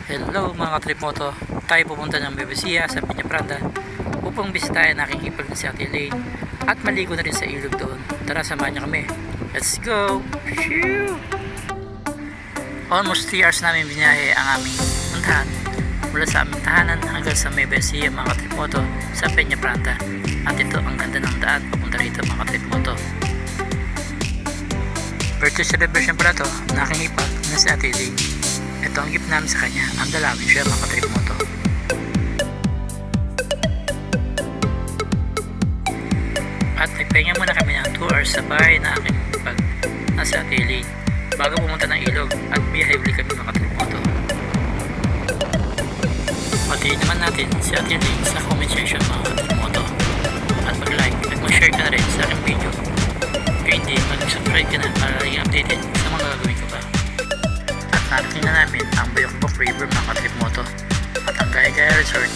Hello mga tripmoto, tayo pupunta ng Bebesiya sa Peñapranda upang bisitahin ang aking ipag na si Ate Elaine at maligo na rin sa ilog doon. Tara, samahan niyo kami. Let's go! Phew! Almost 3 hours namin binahe ang aming puntahan mula sa aming tahanan hanggang sa Bebesiya mga tripmoto sa Peñapranda. At ito ang ganda ng daan papunta rito mga tripmoto. Birthday celebration pala to ng aking ipag na si Ate Elaine. Ito ang gift namin sa kanya, ang dalawin siya mga trip mo to. At nagpahinga muna kami ng 2 hours sa bahay na aking pag nasa Ate Elaine bago pumunta ng ilog at biyahe uli kami mga trip mo to. Patiin naman natin si Ate Elaine sa comment section mga trip mo to. At mag-like at mag-share ka na rin sa aking video. Kaya hindi mag-subscribe ka na para laging updated sa mga gagawin ko pa. Narating na namin ang Buyokbok River mga trip mo to at ang Gaya-Gaya Resort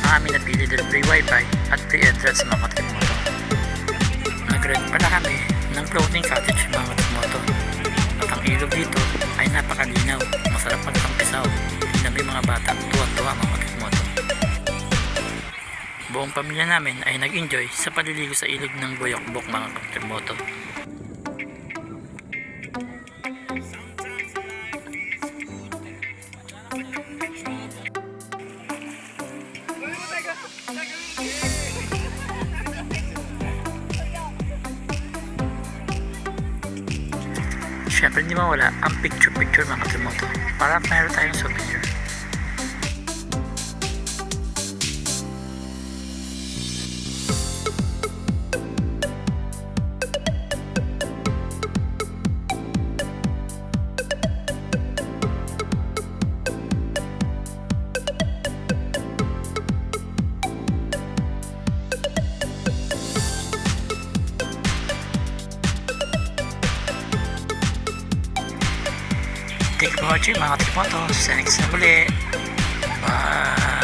ang aming napili dahil free wifi at free entrance mga trip mo to. Nag-rent pala kami ng floating cottage mga trip mo to at ang ilog dito ay napakalinaw, masarap magtampisaw na may mga bata tuwa-tuwa mga trip mo to. Buong pamilya namin ay nag-enjoy sa paliligo sa ilog ng Buyokbok mga trip mo to. Siyempre hindi mawala ang picture-picture mga trimoto para meron tayong souvenir. Thank you for watching mga trimoto. Sa next na muli. Bye!